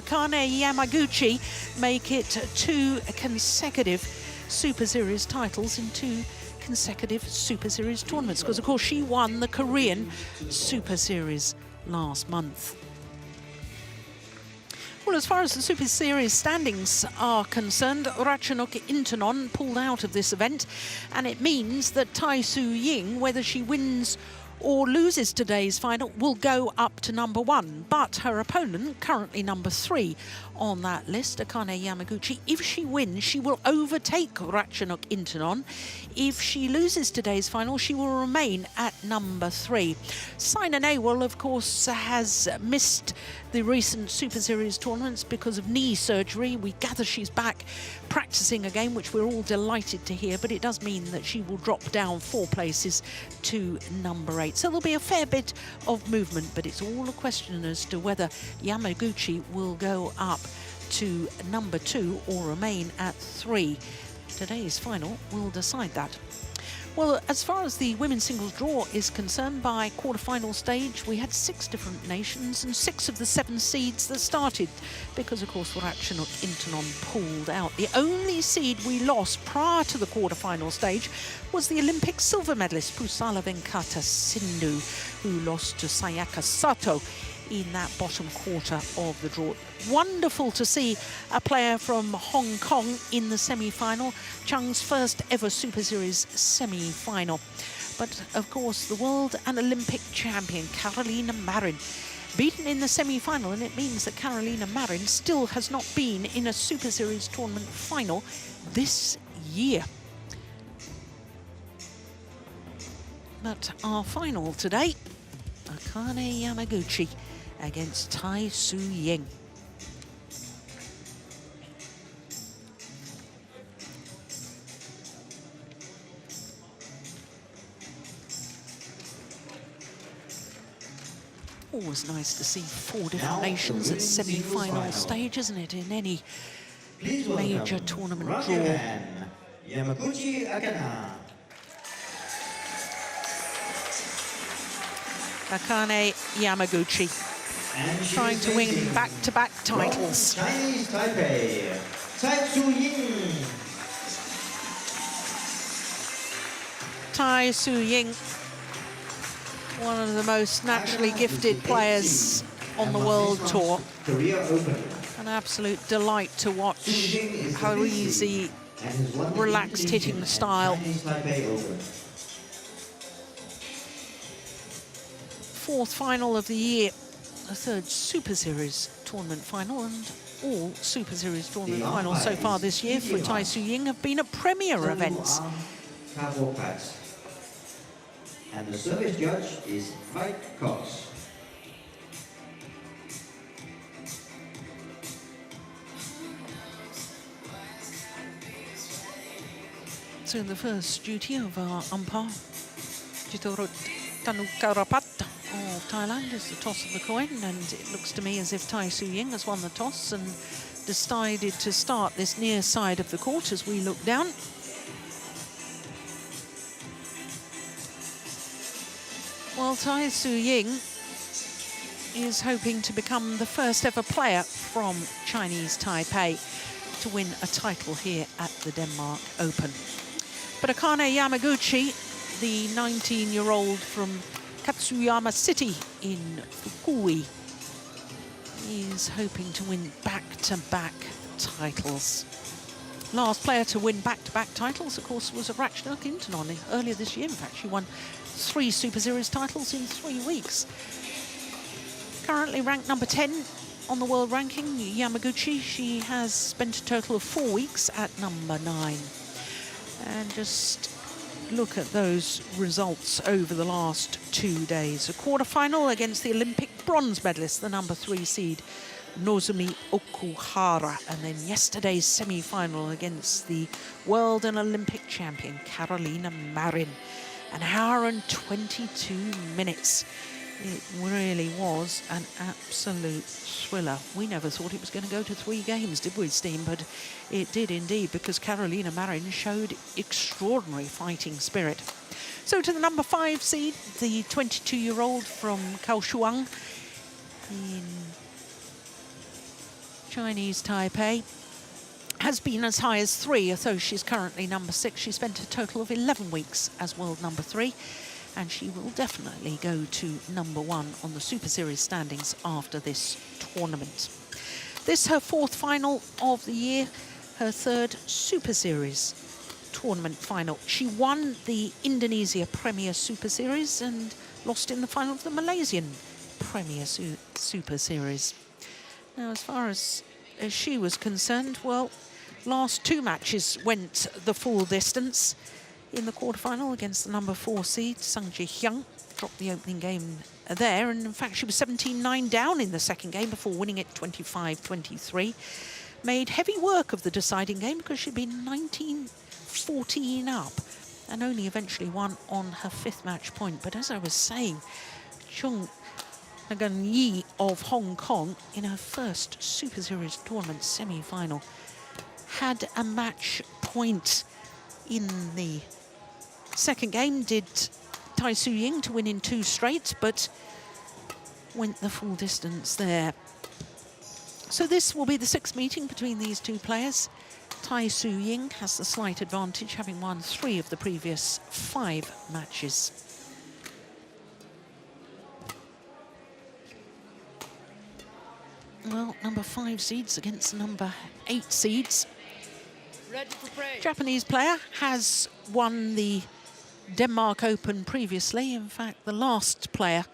Akane Yamaguchi make it 2 consecutive Super Series titles in 2 consecutive Super Series tournaments, because of course she won the Korean Super Series last month. Well, as far as the Super Series standings are concerned, Ratchanok Intanon pulled out of this event, and it means that Tai Tzu Ying, whether she wins or loses today's final, will go up to number 1. But her opponent, currently number 3 on that list, Akane Yamaguchi, if she wins, she will overtake Ratchanok Intanon. If she loses today's final, she will remain at number 3. Saina Nehwal, of course, has missed the recent Super Series tournaments because of knee surgery. We gather she's back practicing again, which we're all delighted to hear, but it does mean that she will drop down 4 places to number 8. So there'll be a fair bit of movement, but it's all a question as to whether Yamaguchi will go up to number 2 or remain at 3. Today's final will decide that. Well, as far as the women's singles draw is concerned, by quarter-final stage, we had 6 different nations and 6 of the 7 seeds that started, because, of course, Ratchanok Intanon pulled out. The only seed we lost prior to the quarter-final stage was the Olympic silver medalist, Pusala Venkata Sindhu, who lost to Sayaka Sato in that bottom quarter of the draw. Wonderful to see a player from Hong Kong in the semi-final, Chang's first ever Super Series semi-final. But of course, the world and Olympic champion Carolina Marin beaten in the semi-final, and it means that Carolina Marin still has not been in a Super Series tournament final this year. But our final today, Akane Yamaguchi against Tai Tzu Ying. Always nice to see 4 different nations at semi-final stage, isn't it, in any major tournament draw. Yamaguchi Akane Yamaguchi trying to win back-to-back titles. Chinese Taipei, Tai Tzu Ying. Tai Tzu Ying, one of the most naturally gifted players on the World Tour. An absolute delight to watch her easy, relaxed hitting style. 4th final of the year, the 3rd Super Series tournament final, and all Super Series tournament finals so far this year for Tai Tzu Ying have been at premier events. And the service judge is Mike Cox. So the first duty of our umpire, Jitoro Tanukarapat of Thailand, is the toss of the coin, and it looks to me as if Tai Tzu Ying has won the toss and decided to start this near side of the court as we look down. Well, Tai Tzu Ying is hoping to become the first ever player from Chinese Taipei to win a title here at the Denmark Open. But Akane Yamaguchi, the 19-year-old from Katsuyama City in Fukui, is hoping to win back-to-back titles. Last player to win back-to-back titles, of course, was Ratchanok Intanon earlier this year. In fact, she won 3 Super Series titles in 3 weeks. Currently ranked number 10 on the world ranking, Yamaguchi, she has spent a total of 4 weeks at number 9. And just look at those results over the last 2 days. A quarterfinal against the Olympic bronze medalist, the number 3 seed, Nozomi Okuhara. And then yesterday's semi-final against the world and Olympic champion, Carolina Marin. An hour and 22 minutes. It really was an absolute thriller. We never thought it was going to go to 3 games, did we, Steen? But it did indeed, because Carolina Marin showed extraordinary fighting spirit. So to the number 5 seed, the 22-year-old from Kaohsiung in Chinese Taipei has been as high as 3, although she's currently number 6. She spent a total of 11 weeks as world number 3, and she will definitely go to number 1 on the Super Series standings after this tournament. This her 4th final of the year, her 3rd Super Series tournament final. She won the Indonesia Premier Super Series and lost in the final of the Malaysian Premier Super Series. Now, as far as she was concerned, well, last 2 matches went the full distance. In the quarterfinal against the number 4 seed, Sung Ji-hyun, dropped the opening game there, and in fact she was 17-9 down in the second game before winning it 25-23. Made heavy work of the deciding game because she'd been 19-14 up and only eventually won on her 5th match point. But as I was saying, Chung Yi of Hong Kong, in her first Super Series tournament semi-final, had a match point in the second game, did Tai Tzu Ying to win in 2 straight, but went the full distance there. So this will be the 6th meeting between these 2 players. Tai Tzu Ying has the slight advantage, having won 3 of the previous 5 matches. Well, number 5 seeds against number 8 seeds. Japanese player has won the Denmark Open previously. In fact, the last player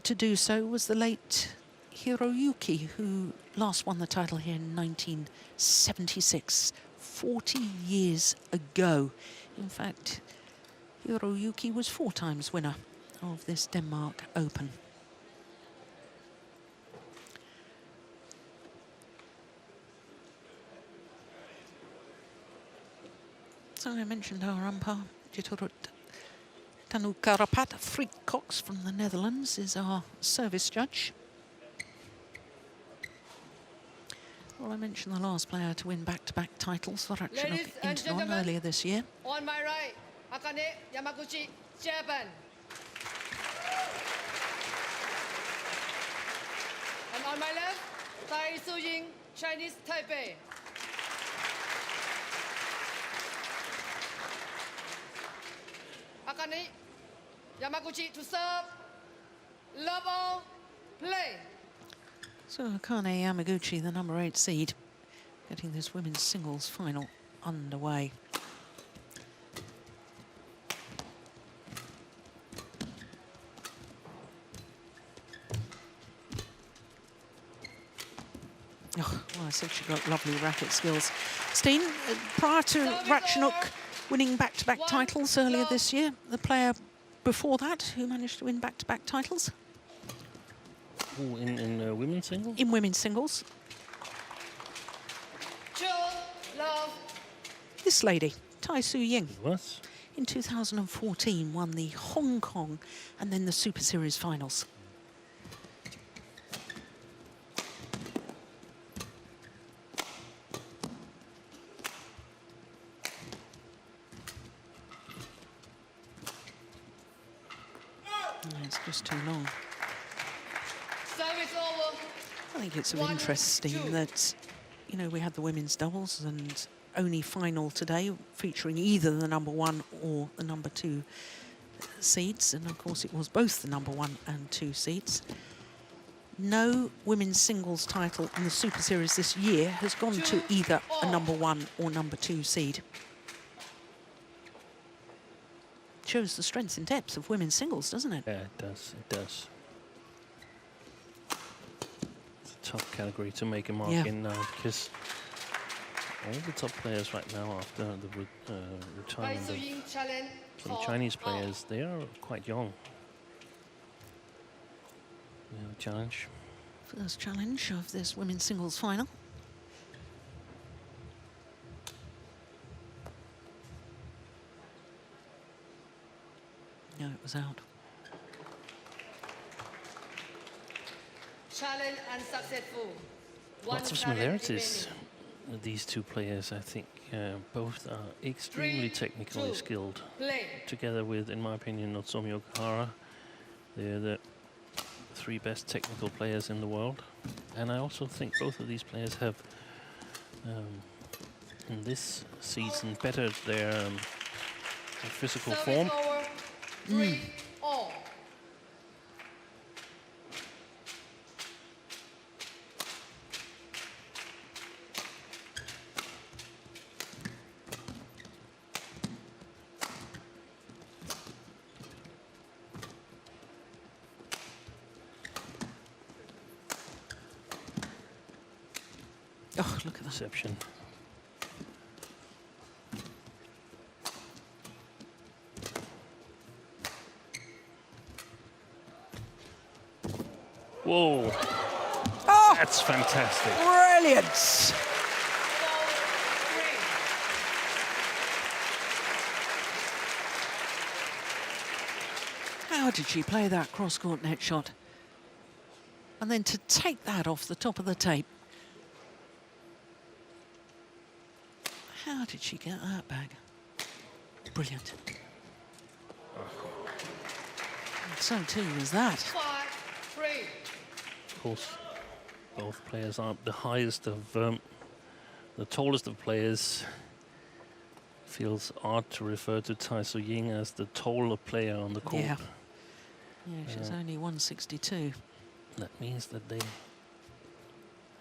to do so was the late Hiroyuki, who last won the title here in 1976, 40 years ago. In fact, Hiroyuki was 4 times winner of this Denmark Open. So I mentioned our umpire, Jiturut Tanukarapat. Friek Cox from the Netherlands is our service judge. Well, I mentioned the last player to win back-to-back titles for Ratchanok Internon earlier this year. On my right, Akane Yamaguchi, Japan. And on my left, Tai Tzu Ying, Chinese Taipei. Akane Yamaguchi to serve. Love all, play. So Akane Yamaguchi, the number 8 seed, getting this women's singles final underway. Oh, well, I said she got lovely racket skills. Steen, prior to Ratchanok winning back-to-back titles earlier this year, the player before that who managed to win back-to-back titles? Oh, in women's singles? In women's singles. Love. This lady, Tai Tzu Ying. What? In 2014 won the Hong Kong and then the Super Series finals. It's just too long. Service over. I think it's of interest, Steve, that, you know, we had the women's doubles and only final today featuring either the number 1 or the number 2 seeds. And of course it was both the number 1 and 2 seeds. No women's singles title in the Super Series this year has gone to either a number 1 or number 2 seed. Shows the strength and depth of women's singles, doesn't it? Yeah, it does. It does. It's a tough category to make a mark in now, because all the top players right now, after the retirement of some Chinese players, they are quite young. Challenge. First challenge of this women's singles final. No, it was out. Challenge unsuccessful. Lots of similarities with these 2 players. I think both are extremely technically skilled. Together with, in my opinion, Nozomi Okuhara, they're the 3 best technical players in the world. And I also think both of these players have, in this season, bettered their physical form. Over. 3-all. Oh, look at that. Reception. Whoa, Oh, that's fantastic. brilliant. How did she play that cross-court net shot? And then to take that off the top of the tape. How did she get that back? Brilliant. And so too was that. 5-3. Of course, both players aren't the highest of, the tallest of players. Feels odd to refer to Tai Tzu Ying as the taller player on the court. Yeah. Yeah, she's only 162. That means that they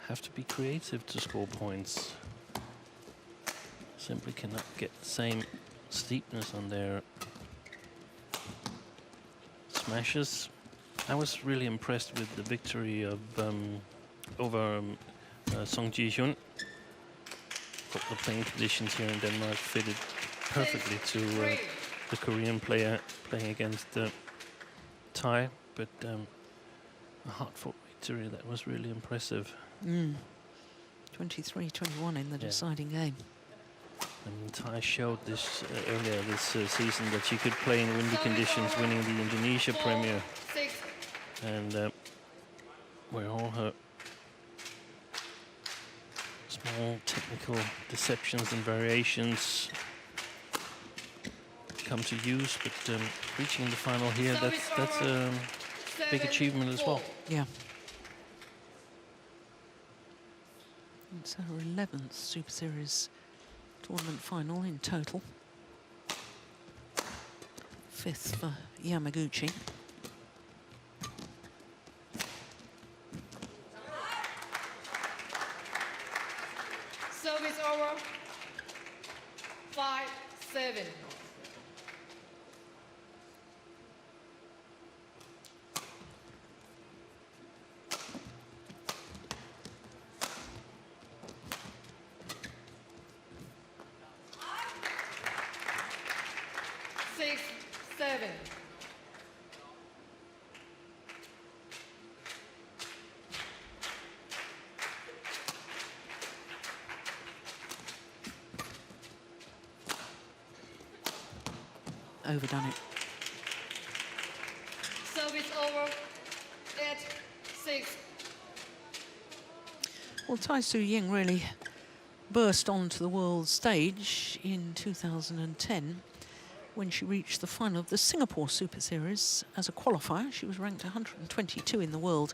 have to be creative to score points. Simply cannot get the same steepness on their smashes. I was really impressed with the victory of over Song Ji-hyun. Thought the playing conditions here in Denmark fitted perfectly to the Korean player playing against Tai, but a hard-fought victory that was really impressive. 23-21 in the deciding game. And Tai showed this earlier this season that she could play in windy conditions, winning the Indonesia Premier. And where all her small technical deceptions and variations come to use, but reaching the final here, that's a big achievement as well. Yeah. It's her 11th Super Series tournament final in total. 5th for Yamaguchi. Service over. 5-7. Overdone it. Service over. 8-6. Well, Tai Tzu Ying really burst onto the world stage in 2010 when she reached the final of the Singapore Super Series as a qualifier. She was ranked 122 in the world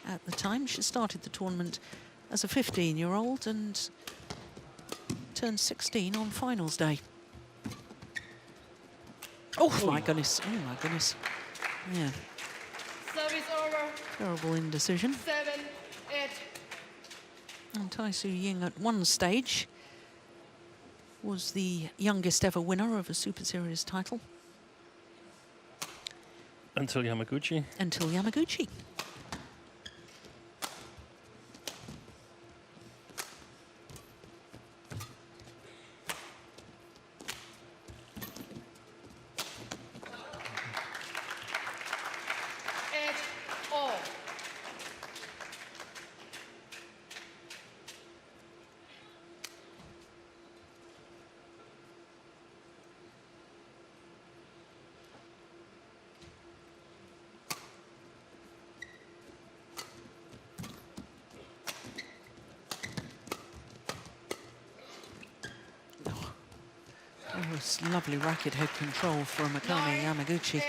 at the time. She started the tournament as a 15-year-old and turned 16 on finals day. Oh, my goodness. Oh, my goodness. Yeah. Service over. Terrible indecision. 7-8. And Tai Tzu Ying at one stage was the youngest ever winner of a Super Series title. Until Yamaguchi. Until Yamaguchi. Oh, it's lovely racket head control from Akane Yamaguchi. 8.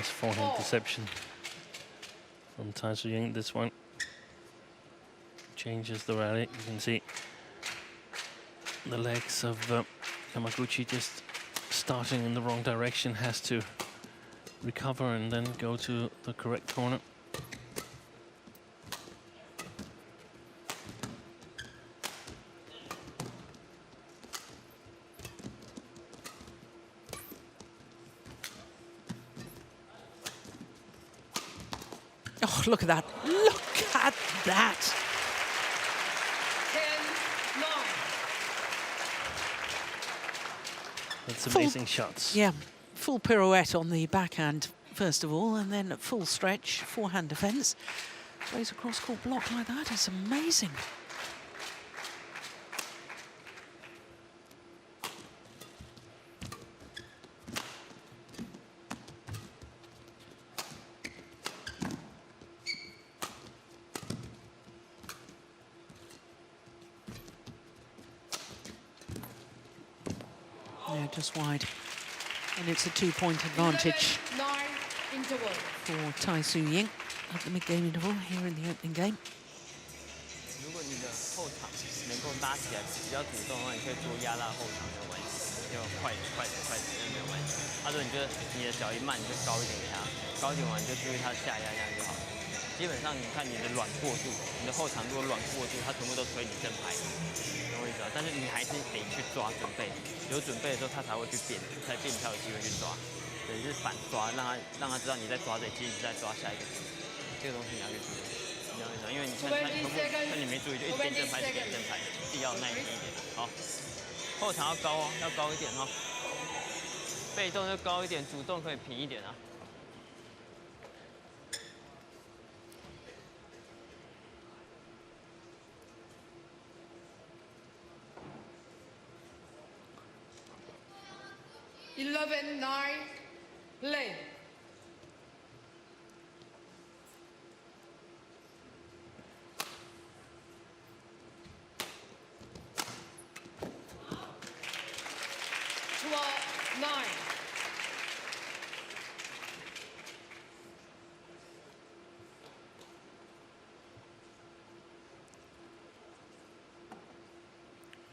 nice forehand deception from Tai Tzu Ying. This one changes the rally. You can see the legs of Yamaguchi just starting in the wrong direction, has to recover and then go to the correct corner. Oh, look at that. Look at that. 10-9. That's amazing shots. Yeah, full pirouette on the backhand, first of all, and then full stretch, forehand defence. Plays a cross-court block like that. It's amazing. Yeah, just wide. And it's a 2-point advantage 9 interval. for Tai Tzu Ying at the mid-game interval here in the opening game. 如果你的后场能够搭起来比较主动的话，你可以多压拉后场没有关系，就快没有关系。如果你觉得你的脚一慢，你就高一点给他，高一点完就注意他下压这样就好了。基本上你看你的软过度，你的后场如果软过度，他全部都推你正拍，懂我意思啊？但是你还是得去抓准备，有准备的时候他才会去变，才有机会去抓。对，就是反抓，让他知道你在抓这，其实你在抓下一个点。这个东西你要去注意。 因为你看他全部，看你没注意就一直变正拍，变正拍，自己要有耐心一点。好，后场要高哦，要高一点哦。被动就高一点，主动可以平一点啊。11-9, play.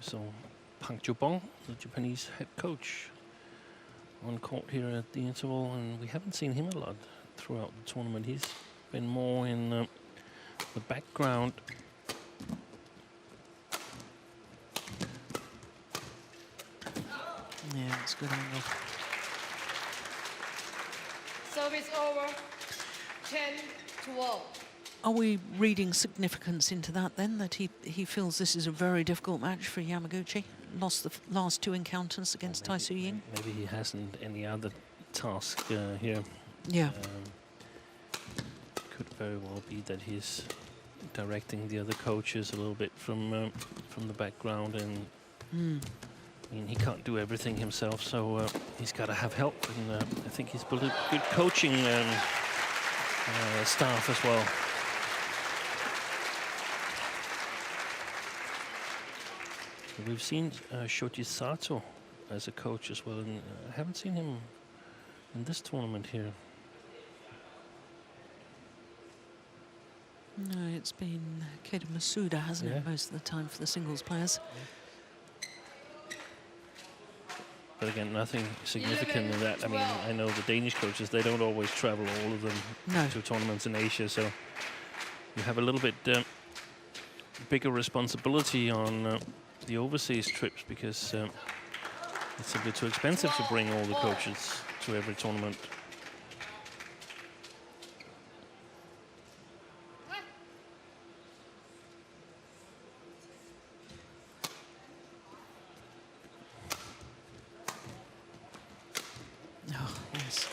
So, Park Jubong, the Japanese head coach, on court here at the interval, and we haven't seen him a lot throughout the tournament. He's been more in the background. Yeah, it's good angle. Service over. 10-12. Are we reading significance into that then, that he feels this is a very difficult match for Yamaguchi? Lost the last two encounters against Tai Tzu Ying? Maybe he hasn't any other task here. Yeah. Could very well be that he's directing the other coaches a little bit from the background, and I mean, he can't do everything himself, so he's got to have help, and I think he's built a good coaching staff as well. We've seen Shoji Sato as a coach as well, and I haven't seen him in this tournament here. No, it's been Keita Masuda, hasn't it, most of the time for the singles players. But again, nothing significant in that. I mean, I know the Danish coaches, they don't always travel, all of them, to tournaments in Asia, so you have a little bit bigger responsibility on the overseas trips, because it's simply too expensive to bring all the coaches to every tournament. Oh, yes.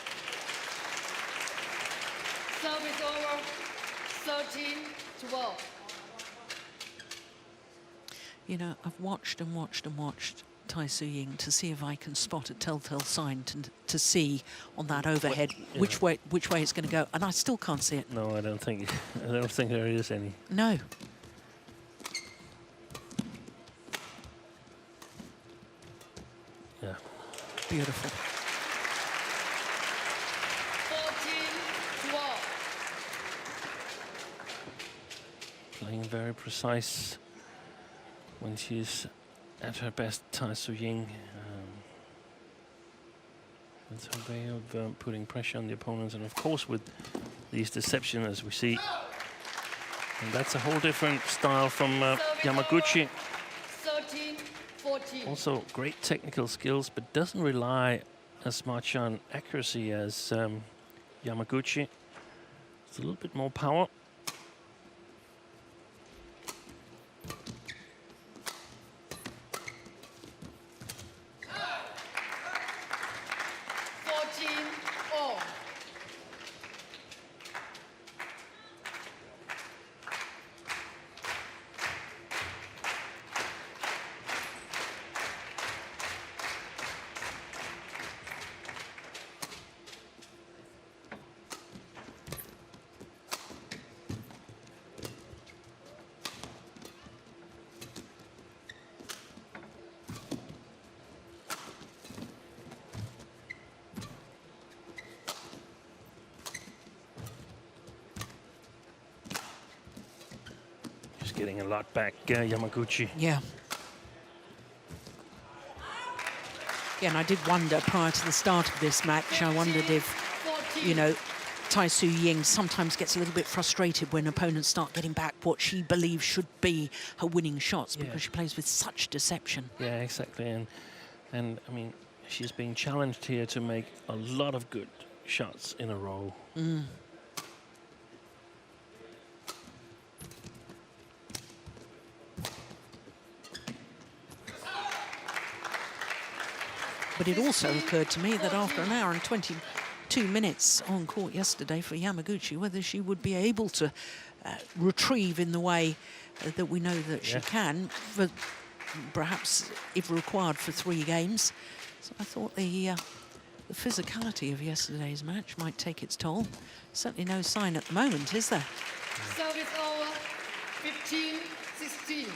Service over. 13-12. You know, I've watched and watched and watched Tai Tzu Ying to see if I can spot a telltale sign to see on that overhead which way it's going to go, and I still can't see it. No, I don't think there is any. No. Yeah. Beautiful. 14-12. playing very precise when she's at her best. Tai Tzu Ying, with her way of putting pressure on the opponents, and of course with these deception as we see. And that's a whole different style from Yamaguchi. 13-14. Also great technical skills, but doesn't rely as much on accuracy as Yamaguchi. It's a little bit more power. Getting a lot back, Yamaguchi. Yeah. Yeah, and I did wonder prior to the start of this match, I wondered if, you know, Tai Tzu Ying sometimes gets a little bit frustrated when opponents start getting back what she believes should be her winning shots, because she plays with such deception. Yeah, exactly. And I mean, she's being challenged here to make a lot of good shots in a row. But it also occurred to me that after an hour and 22 minutes on court yesterday for Yamaguchi, whether she would be able to retrieve in the way that we know that she can, for perhaps if required for 3 games. So I thought the physicality of yesterday's match might take its toll. Certainly no sign at the moment, is there? Service over, 15-16.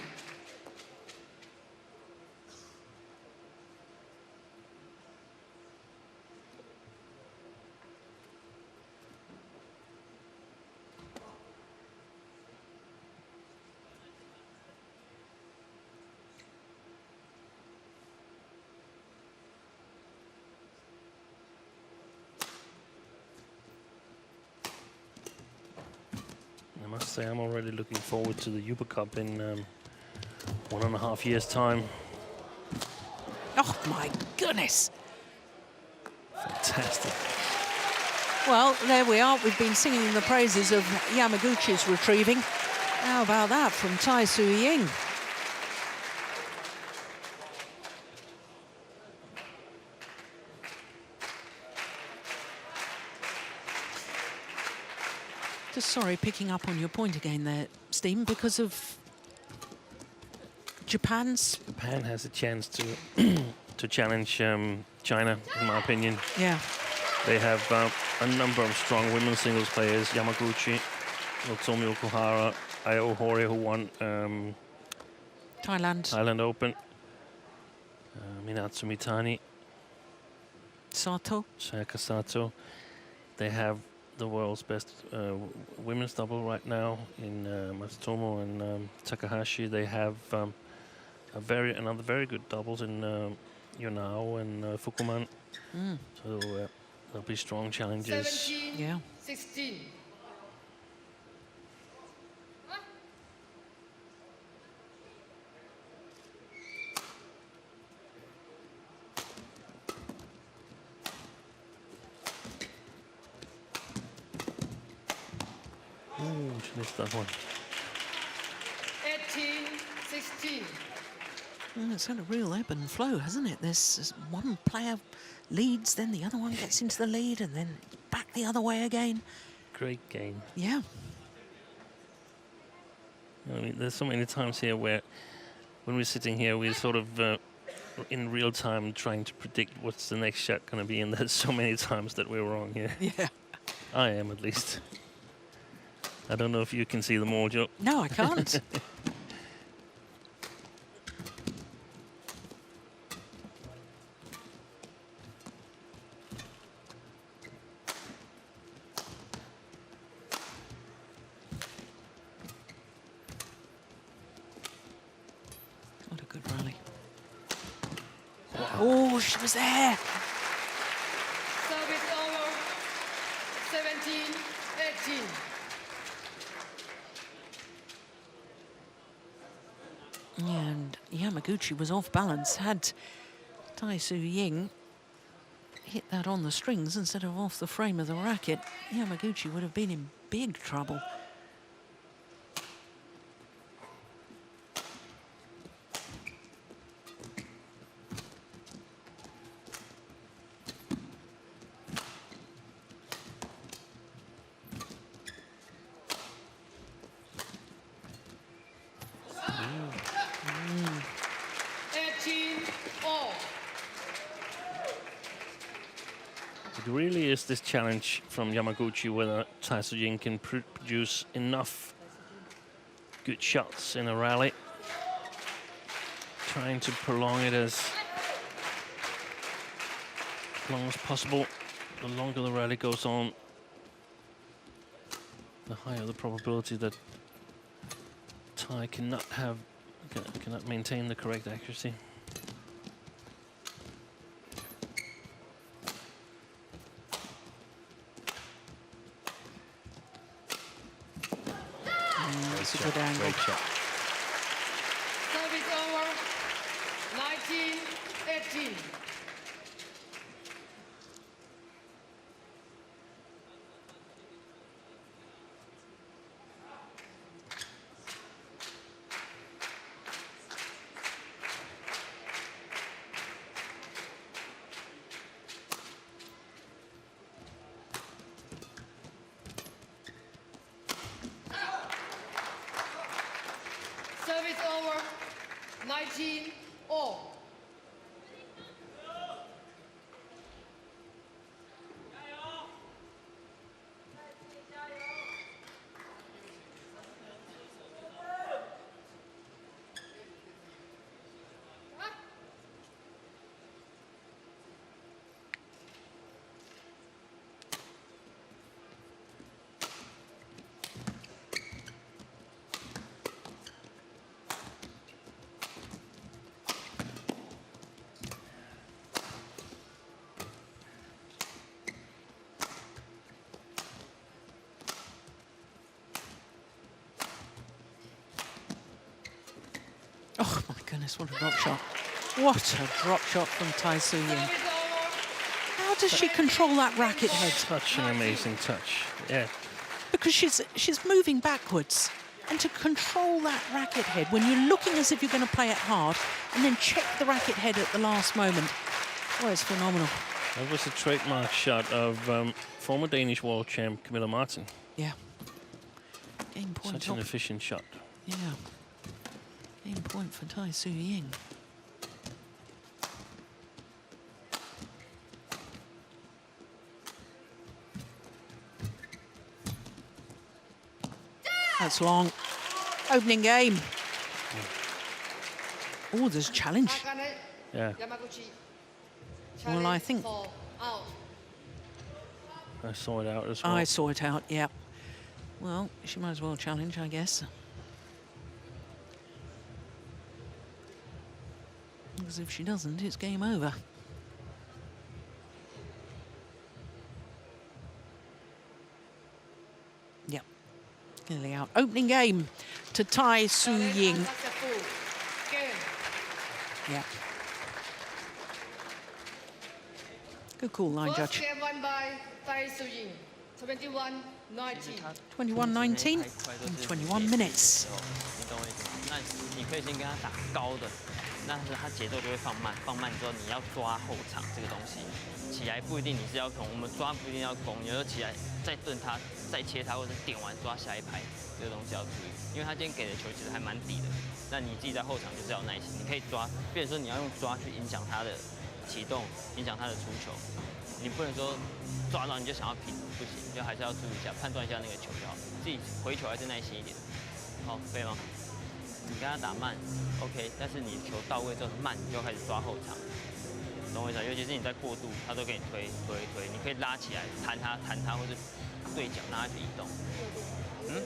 I must say, I'm already looking forward to the Uber Cup in 1.5 years' time. Oh, my goodness. Fantastic. Well, there we are. We've been singing the praises of Yamaguchi's retrieving. How about that from Tai Tzu Ying? Just sorry, picking up on your point again there, Stephen, because of Japan has a chance to to challenge China, in my opinion. Yeah. They have a number of strong women's singles players: Yamaguchi, Nozomi Okuhara, Ayo Hori, who won Thailand Open, Minatsu Mitani, Sayaka Sato. They have the world's best women's double right now in Matsutomo and Takahashi. They have another very good doubles in Yonao and Fukuman. So there'll be strong challenges. 17-16. Ooh, she missed that one. 18-16. It's had a real ebb and flow, hasn't it? There's one player leads, then the other one gets into the lead, and then back the other way again. Great game. Yeah. I mean, there's so many times here where, when we're sitting here, we're sort of in real time trying to predict what's the next shot going to be, and there's so many times that we're wrong here. Yeah. I am, at least. I don't know if you can see them all, Joe. No, I can't. good rally. Oh, she was there. Service over. 17-18. And Yamaguchi was off balance. Had Tai Tzu Ying hit that on the strings instead of off the frame of the racket, Yamaguchi would have been in big trouble. It really is this challenge from Yamaguchi whether Tai Tzu Ying can produce enough good shots in a rally. Trying to prolong it as long as possible. The longer the rally goes on, the higher the probability that Tai cannot maintain the correct accuracy. That's a good angle. Great shot. Service over. 19-18. Service over. 19-all. Oh my goodness, what a drop shot. What a drop shot from Tai Tzu Ying. Service over. How does she control that racket head? Such an amazing touch. Yeah. Because she's moving backwards. And to control that racket head when you're looking as if you're going to play it hard and then check the racket head at the last moment. Oh, it's phenomenal. That was a trademark shot of former Danish world champ Camilla Martin. Yeah. Game point. Such an efficient shot. Yeah. Game point for Tai Tzu Ying. That's long. Opening game. Oh, there's a challenge. Akane Yeah. Yamaguchi. Well, I think- For out. I saw it out as well. I saw it out, yeah. Well, she might as well challenge, I guess. Because if she doesn't, it's game over. Yep. Clearly out. Opening game to Tai Tzu Ying. Unsuccessful. Game. Yeah. Good call, line First judge. game won by Tai Tzu Ying. 21-19. 21-19 in 21 minutes. 你懂我意思吗？那你可以先跟他打高的，那是他节奏就会放慢，放慢之后你要抓后场这个东西，起来不一定你是要攻，我们抓不一定要攻，有时候起来再顿他，再切他，或者点完抓下一拍，这个东西要注意，因为他今天给的球其实还蛮低的，那你自己在后场就是要有耐心，你可以抓，变成说你要用抓去影响他的启动，影响他的出球，你不能说抓到你就想要平，不行，就还是要注意一下，判断一下那个球就好，自己回球还是耐心一点。好，可以吗？你跟他打慢 ，OK， 但是你球到位之后慢，你就开始抓后场，懂我意思？尤其是你在过渡，他都给你推，你可以拉起来弹他，或是对角让他去移动。嗯，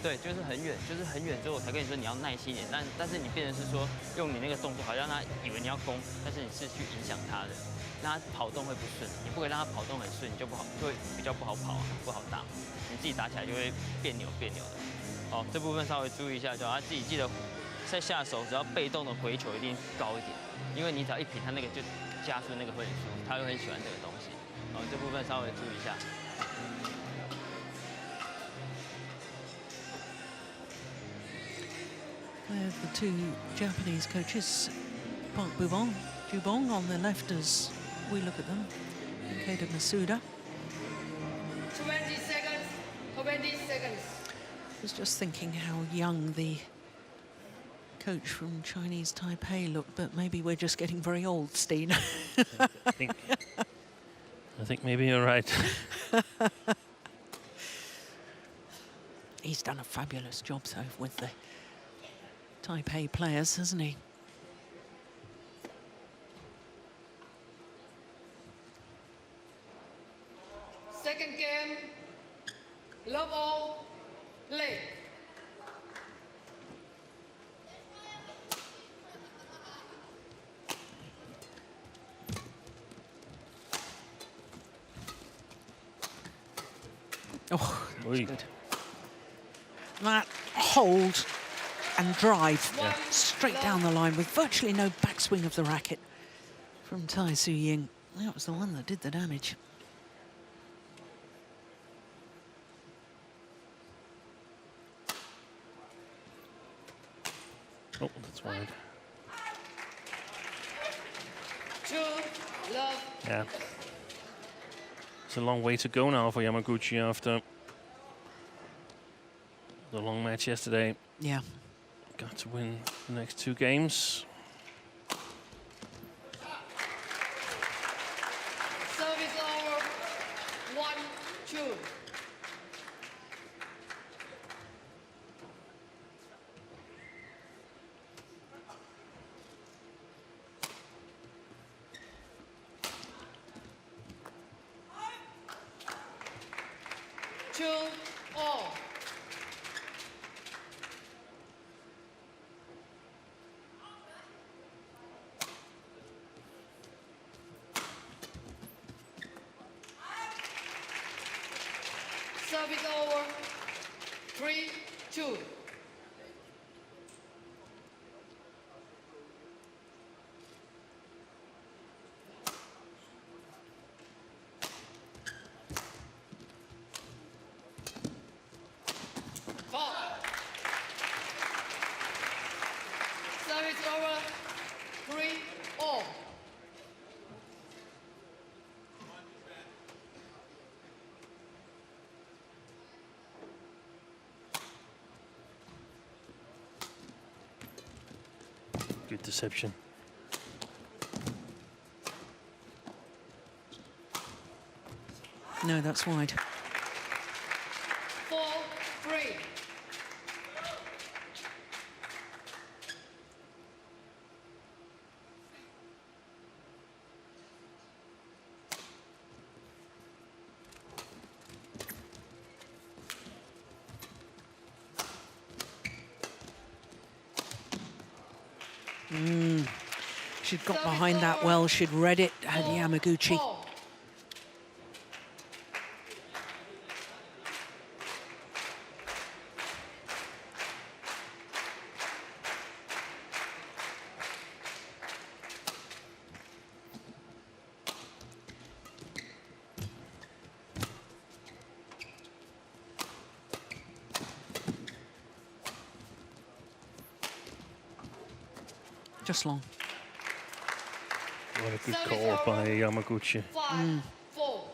对对，就是很远，就是很远之后我才跟你说你要耐心一点，但是你变成是说用你那个动作，好像他以为你要攻，但是你是去影响他的，那他跑动会不顺，你不可以让他跑动很顺，你就不好，就会比较不好跑啊，不好打，你自己打起来就会别扭的。哦，这部分稍微注意一下就好，他自己记得在下手只要被动的回球一定高一点，因为你只要一平，他那个就加速那个会很舒服，他会很喜欢这个东西。哦，这部分稍微注意一下。The two Japanese coaches, Park Jubong on the left as we look at them, and Keita Masuda. 20 seconds. 20 seconds. I was just thinking how young the coach from Chinese Taipei looked, but maybe we're just getting very old, Steen. I think maybe you're right. He's done a fabulous job, though, with the Taipei players, hasn't he? Second game. Love all. Play. Oh, that's Oi. good. That hold and drive straight down the line with virtually no backswing of the racket from Tai Tzu Ying. That was the one that did the damage. Oh, that's wide. 2 love. Yeah. It's a long way to go now for Yamaguchi after the long match yesterday. Yeah. Got to win the next 2 games. Service over. 1-2. All. Service over. 3-2. Service over. 3-all. Good deception. No, that's wide. 4-3. She'd got behind that well. She'd read it, had Yamaguchi. All. Just long. What a good call by Yamaguchi. 5-4. Well,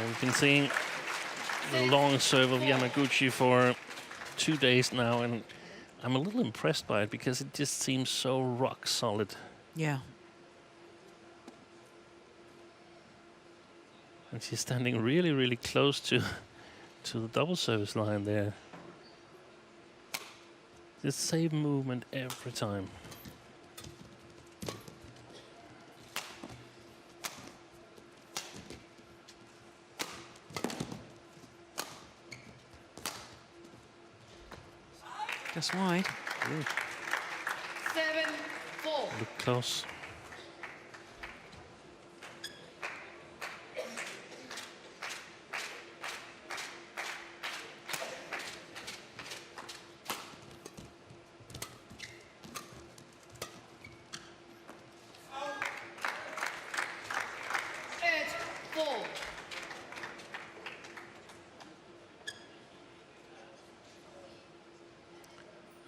we've been seeing the long serve of Yamaguchi for 2 days now, and I'm a little impressed by it because it just seems so rock solid. Yeah. And she's standing really, really close to the double service line there. the same movement every time. Just wide. 7-4. Look close.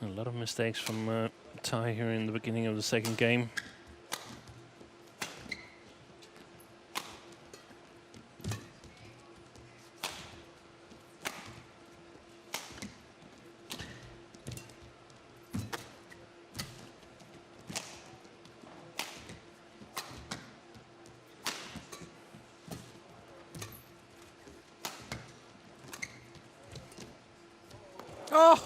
A lot of mistakes from Tai here in the beginning of the second game. Oh!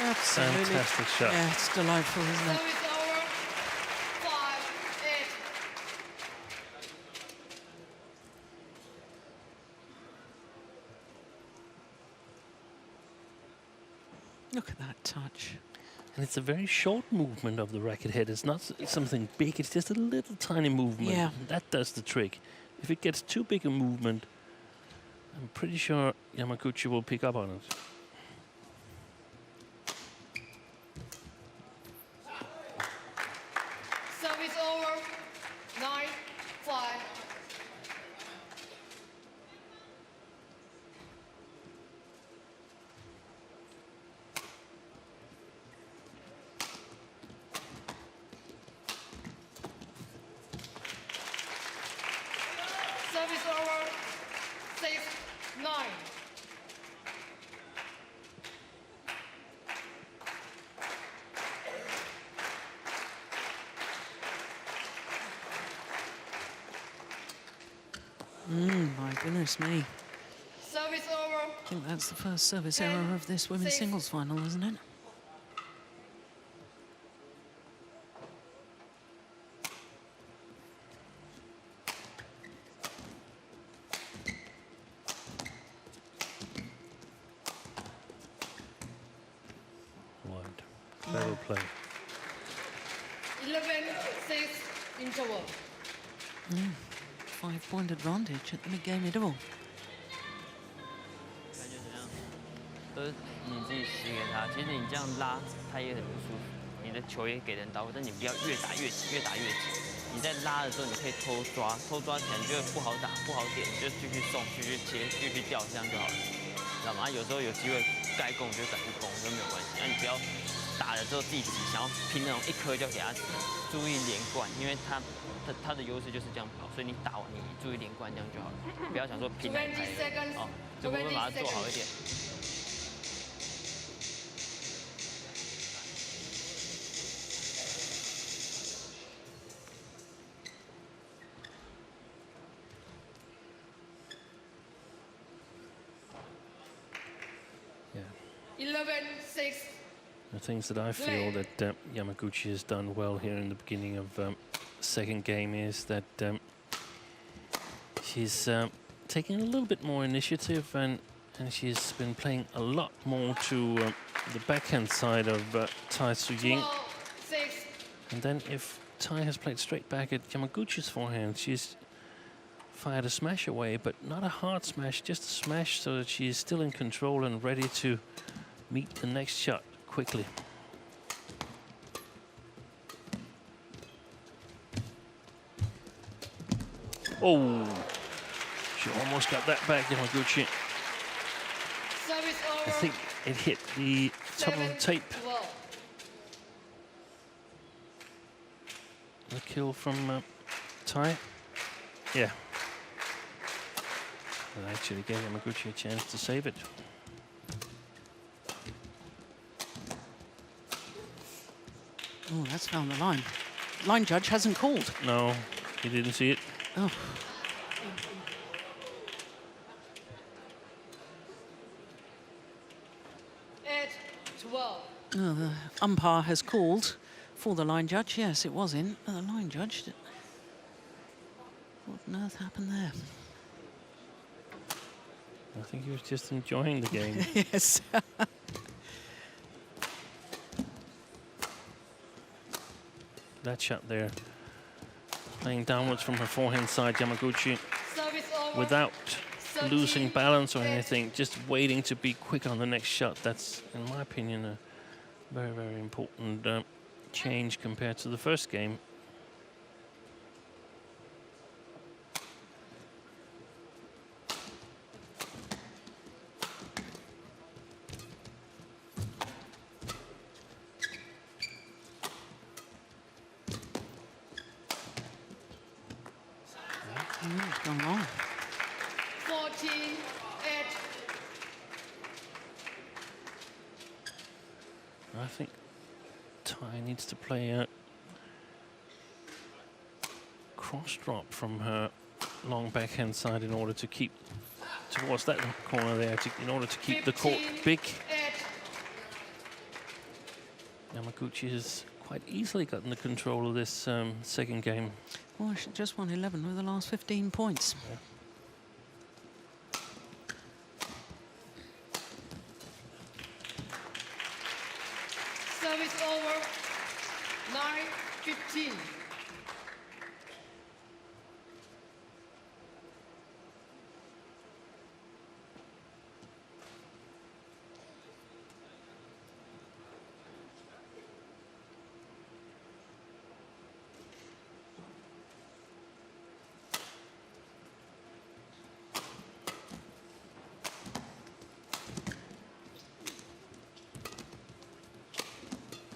Absolutely. Fantastic shot. Yeah, it's delightful, isn't it? Service over. 5-8. Look at that touch. And it's a very short movement of the racket head. It's not something big, it's just a little tiny movement. Yeah. That does the trick. If it gets too big a movement, I'm pretty sure Yamaguchi will pick up on it. Service over. 9-5. Service over. 6-9. My goodness me. Service over. I think that's the first service error of this women's singles final, isn't it? Wide. Clever play. 11-6 interval. 5-point advantage at the mid-game interval. 感觉怎么样？都是你自己洗给他。其实你这样拉，他也很不舒服。你的球也给人到位，但你不要越打越紧，越打越紧。你在拉的时候，你可以偷抓，偷抓起来你觉得不好打、不好点，你就继续送、继续切、继续吊，这样就好了，知道吗？有时候有机会该攻就赶去攻，都没有关系。那你不要打了之后自己挤，想要拼那种一颗就给他挤，注意连贯，因为他的优势就是这样跑，所以你打完你注意连贯这样就好了，不要想说拼来开的。哦，这部分把它做好一点。 11-6. The things that I feel that Yamaguchi has done well here in the beginning of second game is that she's taking a little bit more initiative and she's been playing a lot more to the backhand side of Tai Tzu Ying. 12-6. And then if Tai has played straight back at Yamaguchi's forehand, she's fired a smash away, but not a hard smash, just a smash so that she's still in control and ready to meet the next shot quickly. Oh, she almost got that back, Yamaguchi. Service over. I think it hit the top of the tape. 7-12. The kill from Tai. Yeah. That actually gave Yamaguchi a chance to save it. Oh, that's down the line. Line judge hasn't called. No, he didn't see it. Oh. 12. The umpire has called for the line judge. Yes, it was in. The line judge. What on earth happened there? I think he was just enjoying the game. Yes. That shot there, playing downwards from her forehand side, Yamaguchi, Service over. without 13, losing balance or 8. anything, just waiting to be quick on the next shot. That's, in my opinion, a very, very important change compared to the first game. Gone wrong. 14, 8. I think Tai needs to play a cross drop from her long backhand side in order to keep towards that corner there, in order to keep the court 15, big. 8. Yamaguchi has quite easily gotten the control of this second game. Well, she just won 11 with the last 15 points. Yeah. Service over. 9, 15.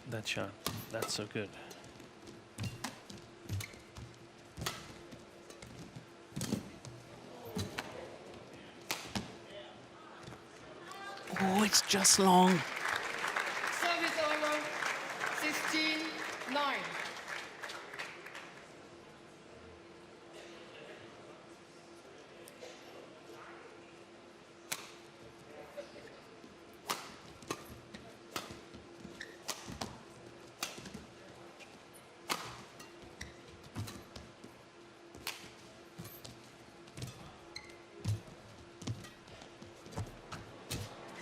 That shot, that's so good. Oh, it's just long. Service over. 16, 9.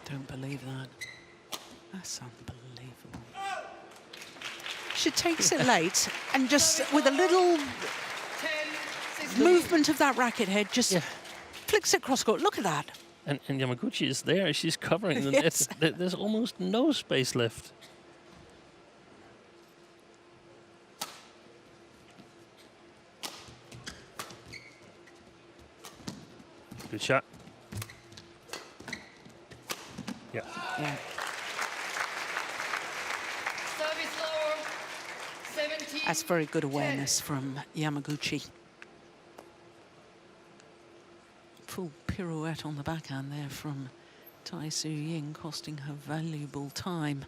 Don't believe that. That's unbelievable. She takes it late and just with a little 10, 16. movement of that racket head, just flicks it cross court. Look at that. And Yamaguchi is there, she's covering the Yes. net. There's almost no space left. Good shot. Yeah. Yeah. Service over. 17. That's very good awareness from Yamaguchi. Full pirouette on the backhand there from Tai Tzu Ying, costing her valuable time.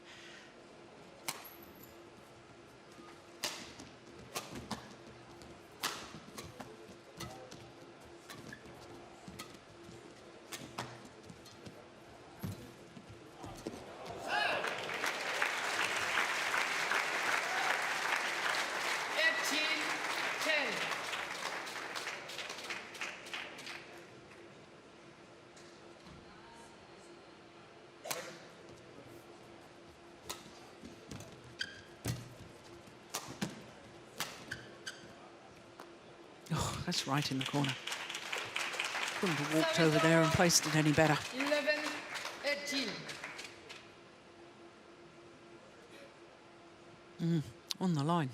Oh, that's right in the corner. Couldn't have walked over there and placed it any better. 11, 18. On the line.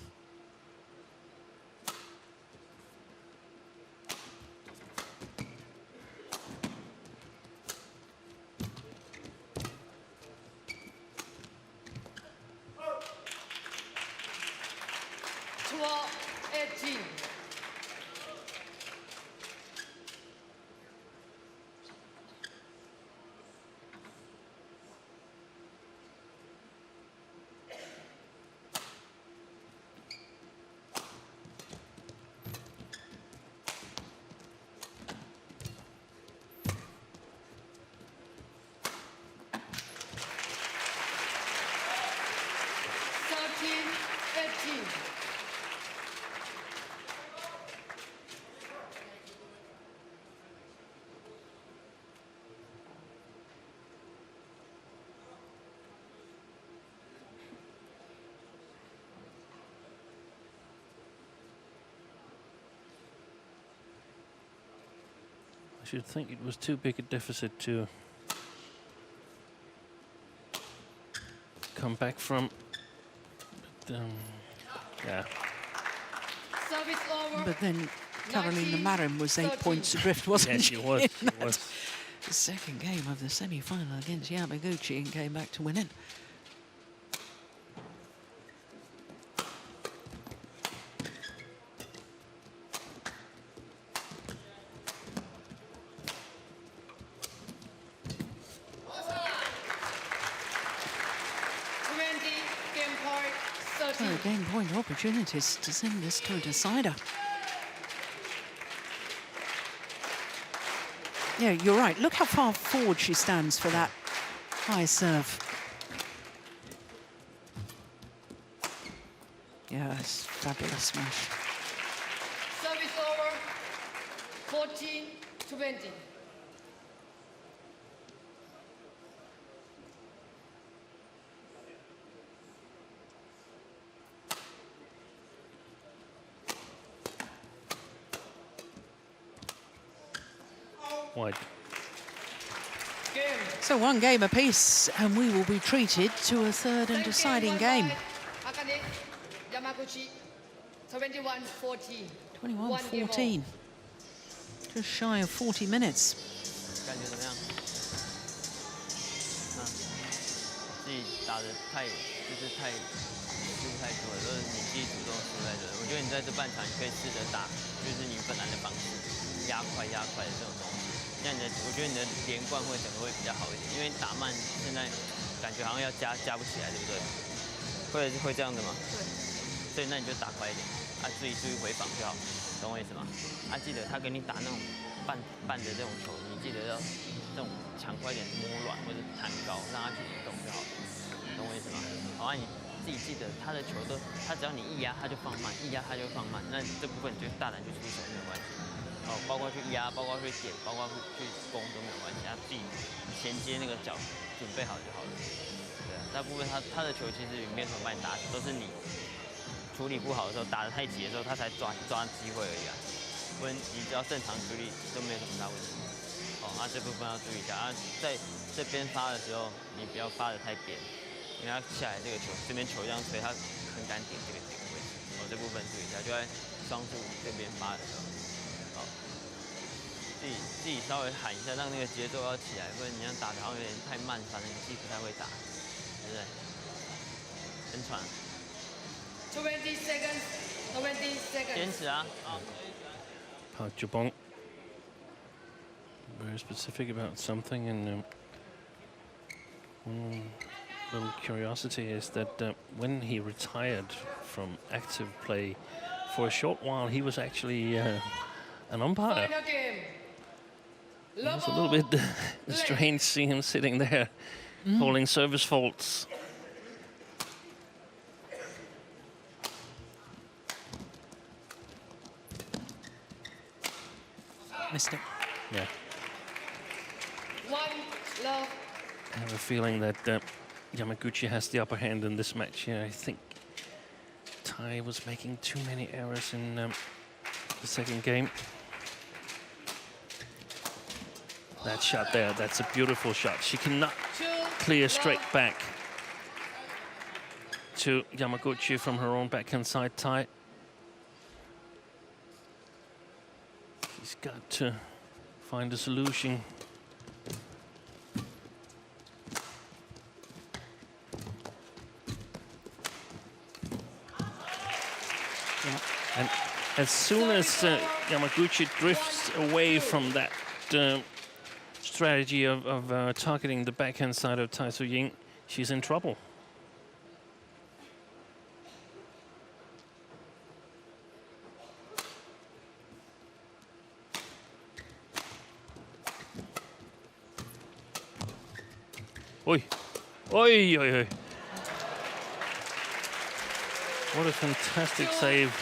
You'd think it was too big a deficit to come back from. But, yeah. Service over. But then Carolina Marin was 8 13. points adrift, wasn't Yeah, she? she was. in She that was. second game of the semi-final against Yamaguchi and came back to win it. So game point opportunities to send this to a decider. Yeah, you're right. Look how far forward she stands for that high serve. Yeah, it's fabulous smash. Service over. 14-20. Wide. So one game apiece, and we will be treated to a third and deciding game. Akane Yamaguchi, 21-14. 21-14. Just shy of 40 minutes. 感觉怎么样？自己打的太多了，都是你自己主动输在这。我觉得你在这半场，你可以试着打，就是你本来的方式，压快的这种东西。这样我觉得你的连贯会整个会比较好一点，因为打慢现在感觉好像要加不起来，对不对？会这样的吗？对。所以那你就打快一点，注意回防就好，懂我意思吗？记得他给你打那种半的这种球，你记得要这种抢快一点，摸软或者弹高，让他去移动就好了，懂我意思吗？好，你自己记得他的球他只要你一压他就放慢，那这部分你就大胆去出手没有关系。包括去压，包括去点，包括去攻都没有关系，他自己衔接那个脚准备好就好了。对啊，大部分他的球其实也没有什么把你打死，都是你处理不好的时候，打得太急的时候，他才抓机会而已啊。不然你只要正常处理都没有什么大问题。这部分要注意一下在这边发的时候，你不要发得太扁，因为他下来这个球，这边球这样吹，他很敢点这个点位。这部分注意一下，就在双柱这边发的时候。自己稍微喊一下，让那个节奏要起来，不然你这样打的好像有点太慢，反正你自己不太会打，对不对？很喘。20 seconds. 坚持啊！Park Jabong, very specific about something, and one little curiosity is that when he retired from active play, for a short while he was actually an umpire. It was a little bit strange seeing him sitting there, calling service faults. Missed it. Yeah. One love. I have a feeling that Yamaguchi has the upper hand in this match here. I think Tai was making too many errors in the second game. That shot there, that's a beautiful shot. She cannot clear straight back to Yamaguchi from her own backhand side. Tai. She's got to find a solution. Yeah. And as soon as Yamaguchi drifts away from that strategy of targeting the backhand side of Tai Tzu Ying, she's in trouble. Oi, oi, oi, oi. What a fantastic save.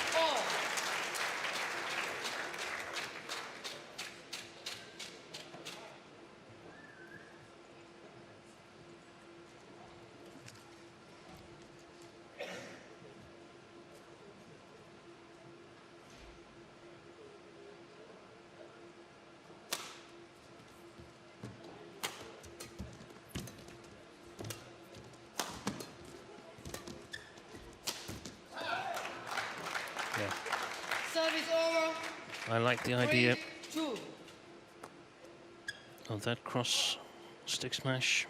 Service over. I like the idea 3-2. of that cross stick smash.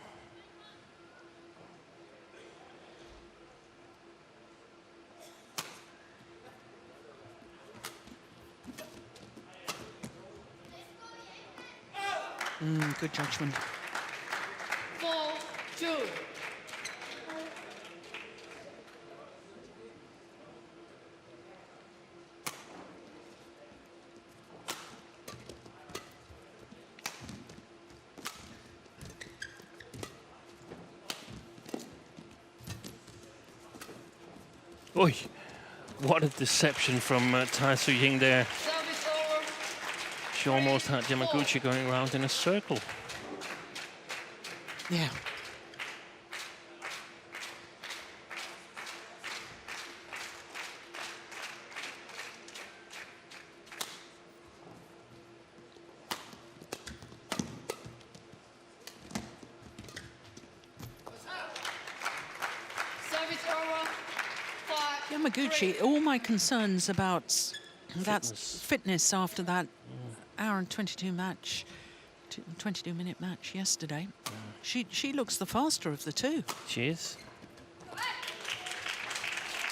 Good judgment. 4-2. Oi, what a deception from Tai Tzu Ying there. Service over. She almost had Yamaguchi going around in a circle. Yeah. Service over. 5. Yamaguchi, all my concerns about that fitness after that hour and 22 match, 22-minute match yesterday. She looks the faster of the two. She is.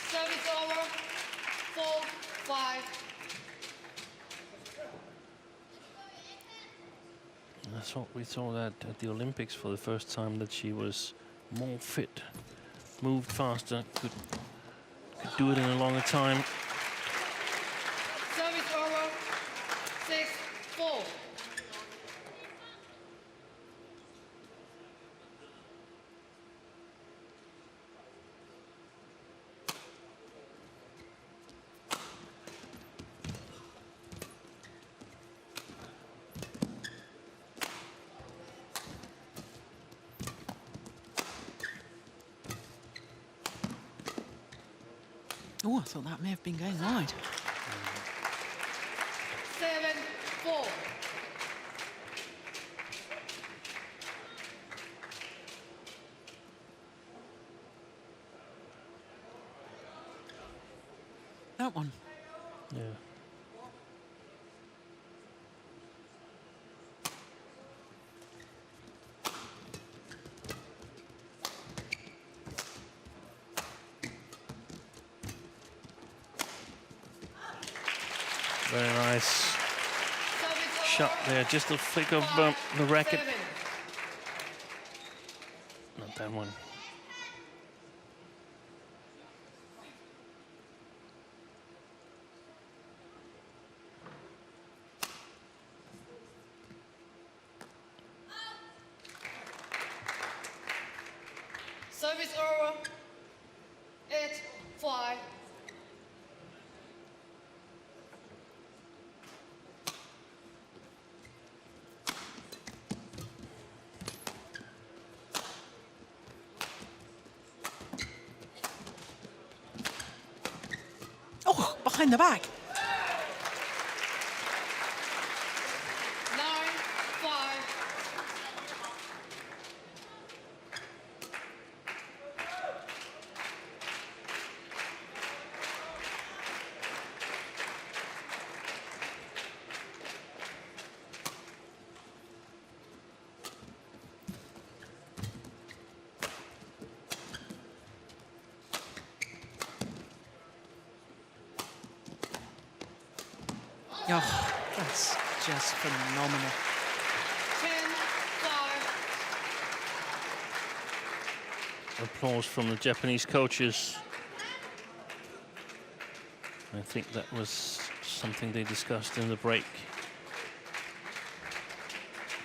Service over. 4-5. That's what we saw that at the Olympics for the first time, that she was more fit, moved faster, could do it in a longer time. Service over. 6-4. Oh, I thought that may have been going wide. 7-4. That one. Yeah. Very nice Service shot there, just a flick of the racket. 7. Not that one. Service over. 8-5. Oh, behind the back. 9-5. Oh, that's just phenomenal. 10-5. Applause from the Japanese coaches. I think that was something they discussed in the break.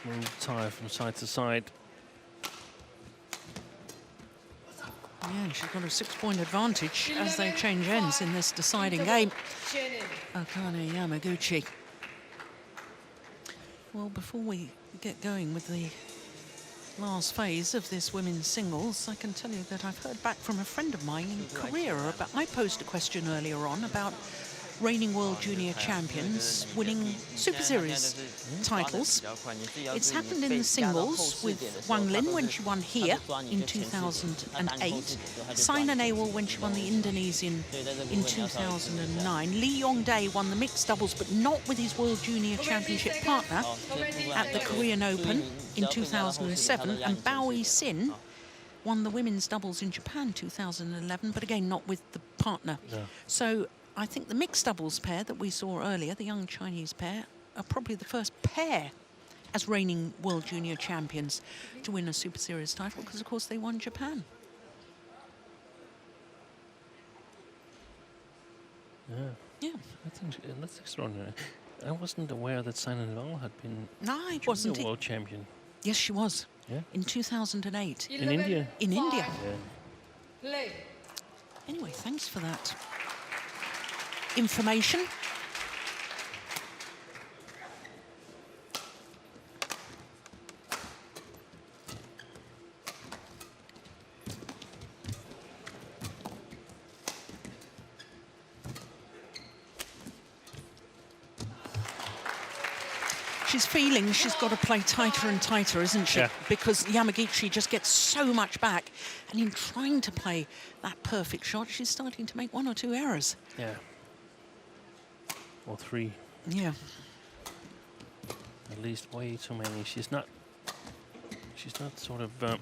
Move Tai from side to side. Yeah, she's got a 6-point advantage as they change ends in this deciding game. Akane Yamaguchi. Well, before we get going with the last phase of this women's singles, I can tell you that I've heard back from a friend of mine in Korea about, I posed a question earlier on about reigning World Junior Champions, winning Super Series titles. It's happened in the singles with Wang Lin when she won here in 2008, Saina Nehwal when she won the Indonesian in 2009. Lee Yong-dae won the mixed doubles, but not with his World Junior Championship partner at the Korean Open in 2007, and Bao Yi-sin won the women's doubles in Japan 2011, but again not with the partner. Yeah. So I think the mixed doubles pair that we saw earlier, the young Chinese pair, are probably the first pair as reigning World Junior Champions to win a Super Series title, because of course they won Japan. Yeah. That's extraordinary. I wasn't aware that Saina Nehwal had been wasn't a world champion. Yes, she was. Yeah. In 2008. In India. In India. Yeah. Play. Anyway, thanks for that information. She's feeling she's got to play tighter and tighter, isn't she? Yeah. Because Yamaguchi just gets so much back. And in trying to play that perfect shot, she's starting to make 1 or 2 errors. Yeah. Or 3. Yeah. At least way too many. She's not sort of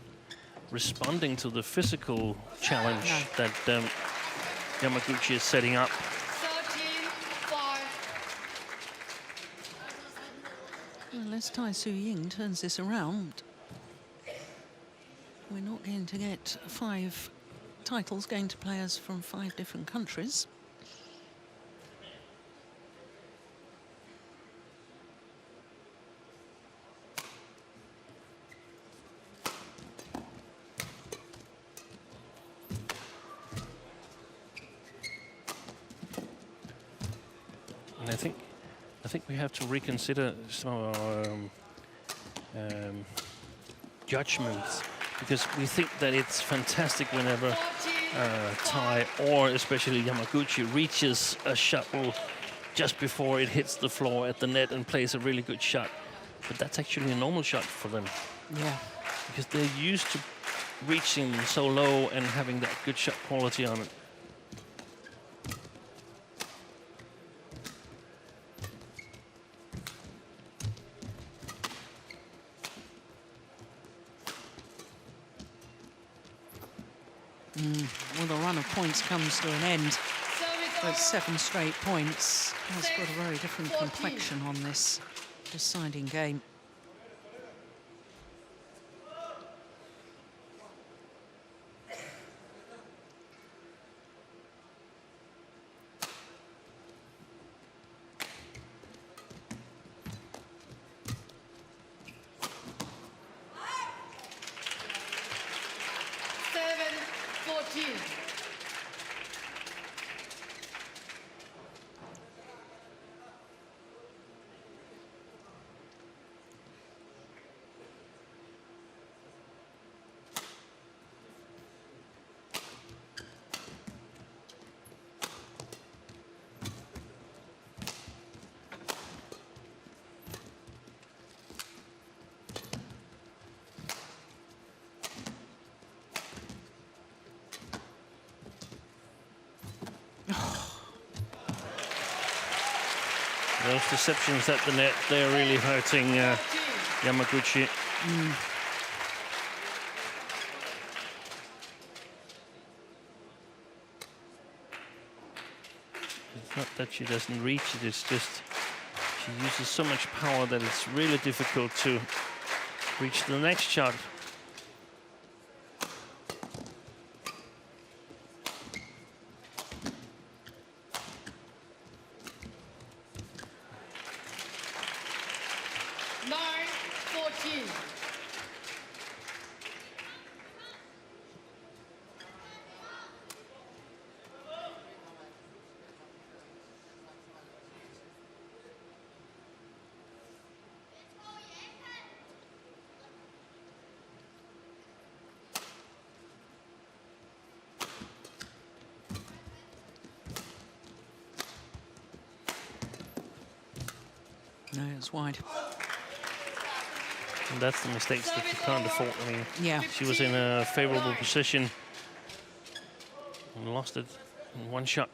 responding to the physical challenge that Yamaguchi is setting up. 13-5. Unless Tai Tzu Ying turns this around, we're not going to get 5 titles going to players from 5 different countries. And I think we have to reconsider some of our judgments, because we think that it's fantastic whenever Tai, or especially Yamaguchi, reaches a shuttle just before it hits the floor at the net and plays a really good shot. But that's actually a normal shot for them. Yeah. Because they're used to reaching so low and having that good shot quality on it. Well, the run of points comes to an end. But 7 straight points has got a very different complexion on this deciding game. Those deceptions at the net, they're really hurting Yamaguchi. It's not that she doesn't reach it, it's just she uses so much power that it's really difficult to reach the next shot. No, it's wide. And that's the mistakes that you can't afford. I mean, Yeah. she was in a favorable position and lost it in one shot.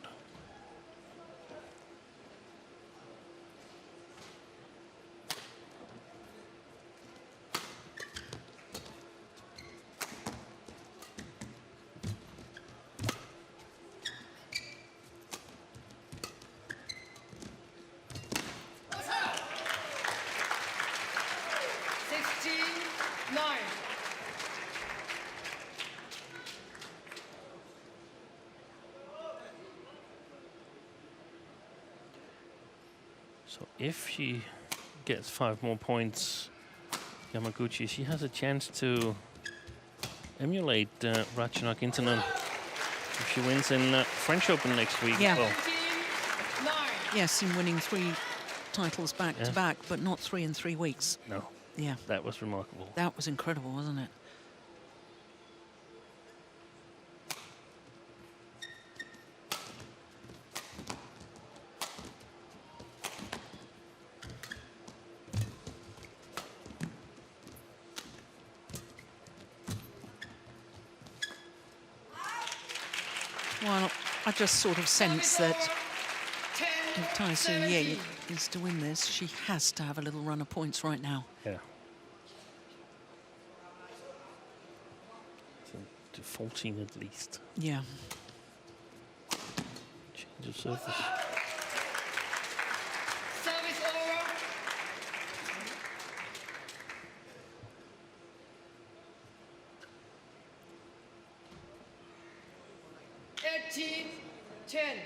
So if she gets 5 more points, Yamaguchi, she has a chance to emulate Ratchanok Intanon if she wins in French Open next week Yeah. as well. Yes, in winning 3 titles back to back, but not 3 in 3 weeks. No, Yeah, that was remarkable. that was incredible, wasn't it? Well, I just sort of sense that if Tai Tzu Ying is to win this, she has to have a little run of points right now. Yeah. So to 14 at least. Yeah. Service Change of surface. over. 18-10.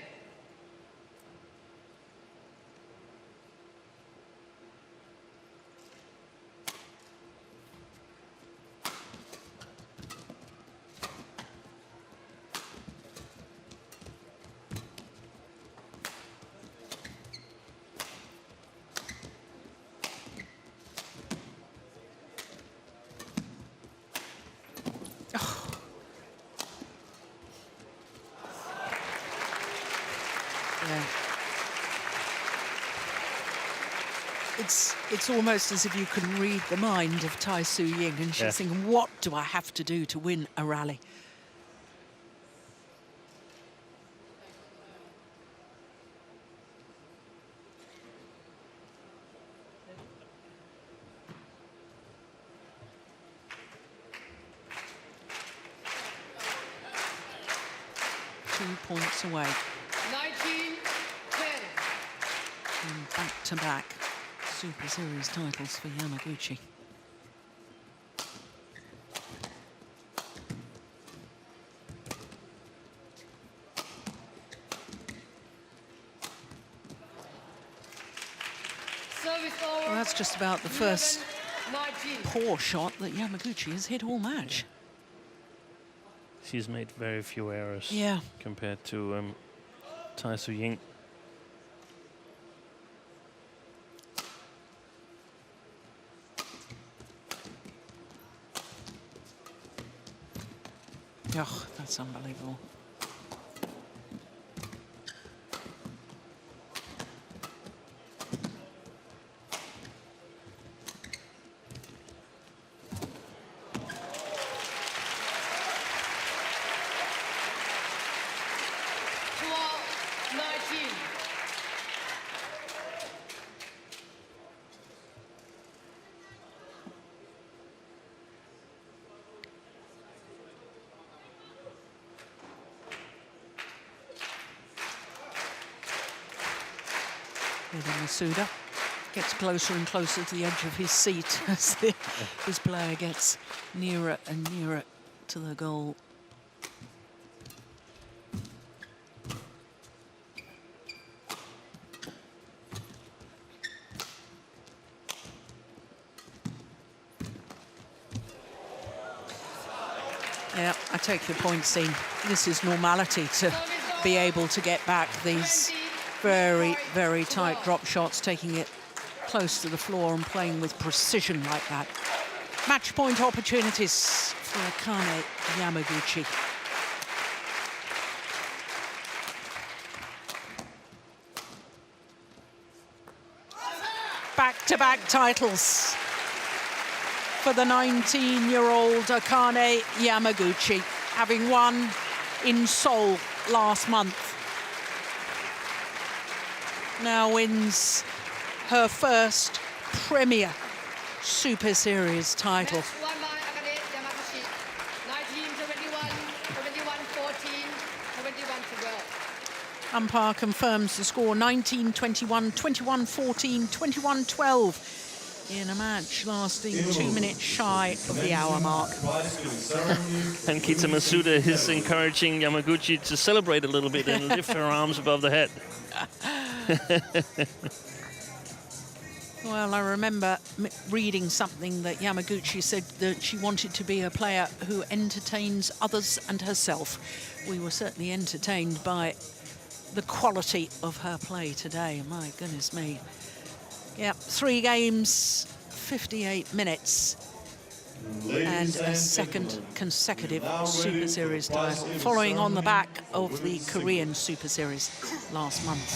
Yeah. It's almost as if you can read the mind of Tai Tzu Ying, and she's thinking, what do I have to do to win a rally? Two points away. 19-10. And back-to-back Super Series titles for Yamaguchi. Service over. Well, that's just about the first 19. poor shot that Yamaguchi has hit all match. She's made very few errors Yeah. compared to Tai Tzu Ying. Oh, that's unbelievable. Masuda gets closer and closer to the edge of his seat as his player gets nearer and nearer to the goal. Yeah, I take your point, Sean. This is normality to be able to get back these very, very tight drop shots, taking it close to the floor and playing with precision like that. Match point opportunities for Akane Yamaguchi. back-to-back titles for the 19-year-old Akane Yamaguchi, having won in Seoul last month. Now wins her first Premier Super Series title. Match won by Akane Yamaguchi. 19-21, 21-14, 21-12. Umpire confirms the score 19-21, 21-14, 21-12 in a match lasting 2 minutes shy of the hour mark. And Kita Masuda is encouraging Yamaguchi to celebrate a little bit and lift her arms above the head. Well, I remember reading something that Yamaguchi said that she wanted to be a player who entertains others and herself. We were certainly entertained by the quality of her play today. My goodness me. Yeah, 3 games, 58 minutes, and a second consecutive Super Series title, following on the back of the Korean Super Series last month.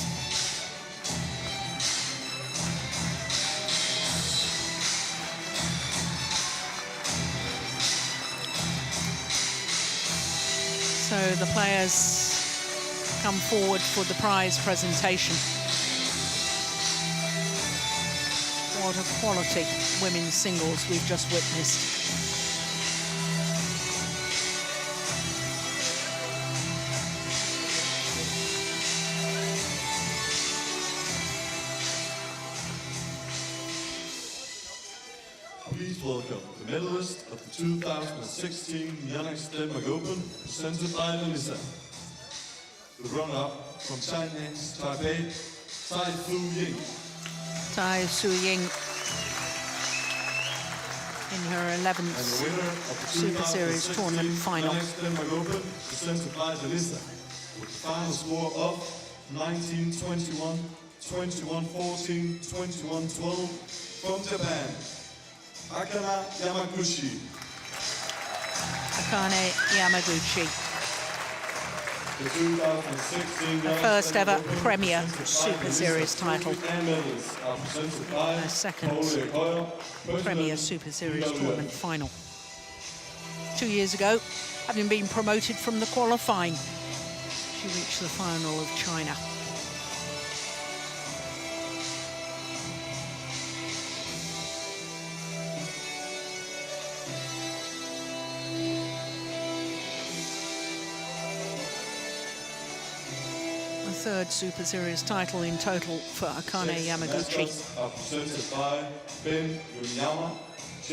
So the players come forward for the prize presentation. What a quality women's singles we've just witnessed. Please welcome the medalist of the 2016 Yonex Denmark Open, presented by Melissa. The runner-up from Chinese Taipei, Tai Tzu Ying. Tai Tzu Ying in her 11th Super Series tournament final. Denmark Open, presented by Melissa, with the final score of 19-21, 21-14, 21-12 from Japan. Akane Yamaguchi. Akane Yamaguchi. The 2016 Her first ever Premier Super Series title. Her second Premier Super Series tournament final. 2 years ago, having been promoted from the qualifying, she reached the final of China. Third Super Series title in total for Akane Yamaguchi.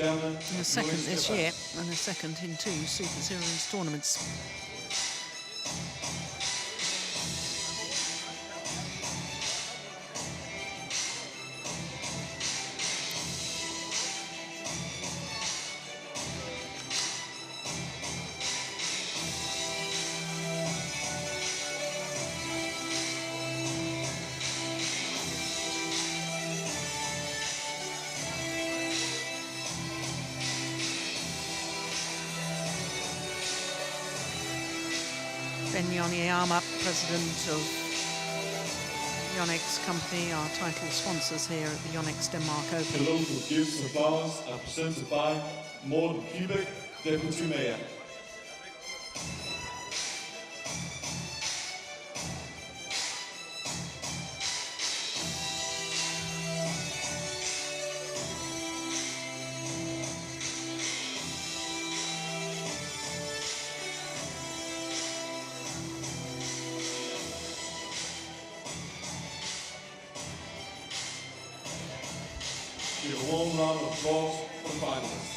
And a second this year, and a second in 2 Super Series tournaments. Yama, president of Yonex Company, our title sponsors here at the Yonex Denmark Open. The local gifts and flowers are presented by Morten Kibæk, Deputy Mayor. Give a warm round of applause for the finalists.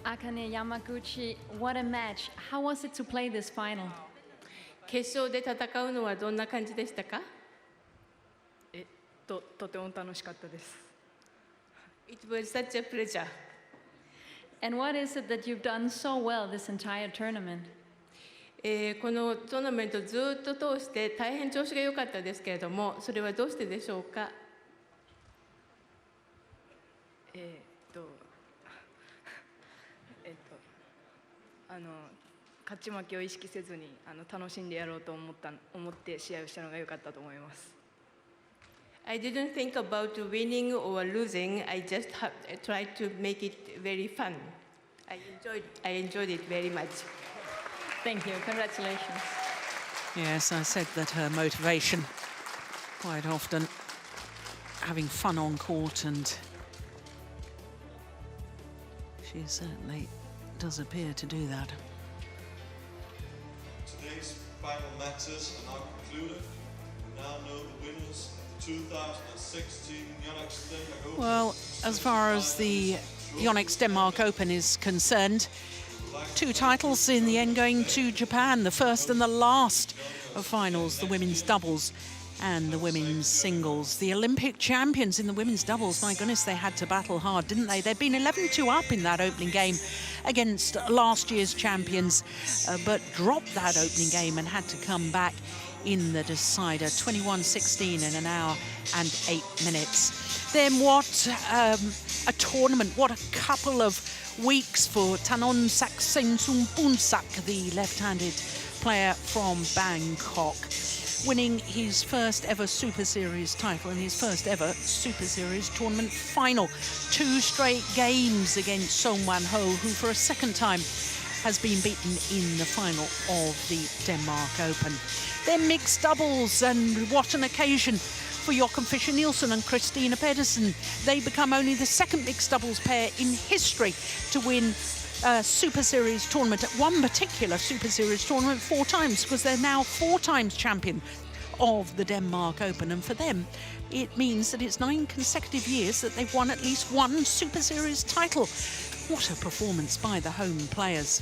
Akane Yamaguchi, what a match. How was it to play this final? 決勝で戦うのはどんな感じでしたか？とても楽しかったです。It was such a pleasure. And what is it that you've done so well this entire tournament? このトーナメントずっと通して大変調子が良かったですけれども、それはどうしてでしょうか？勝ち負けを意識せずに楽しんでやろうと思って試合をしたのが良かったと思います。I didn't think about winning or losing. I just tried to make it very fun. I enjoyed it very much. Thank you. Congratulations. Yes, I said that her motivation, quite often having fun on court, and she certainly does appear to do that. Today's final matches are now concluded. We now know the winners of the 2016 Yonex Denmark Open. Well, as far as the Yonex Denmark Open is concerned, 2 titles in the end going to Japan, the first and the last of finals, the women's doubles and the women's singles. The Olympic champions in the women's doubles, my goodness, they had to battle hard, didn't they? They'd been 11-2 up in that opening game against last year's champions, but dropped that opening game and had to come back in the decider, 21-16 in an hour and 8 minutes. Then what a tournament, what a couple of weeks for Tanon Saksensumpunsak, the left-handed player from Bangkok, winning his first ever Super Series title and his first ever Super Series tournament final. 2 straight games against Song Wan-ho, who for a second time has been beaten in the final of the Denmark Open. Then mixed doubles, and what an occasion for Jochen Fischer-Nielsen and Christina Pedersen. They become only the second mixed doubles pair in history to win a Super Series tournament, at one particular Super Series tournament 4 times, because they're now 4 times champion of the Denmark Open. And for them, it means that it's 9 consecutive years that they've won at least 1 Super Series title. What a performance by the home players.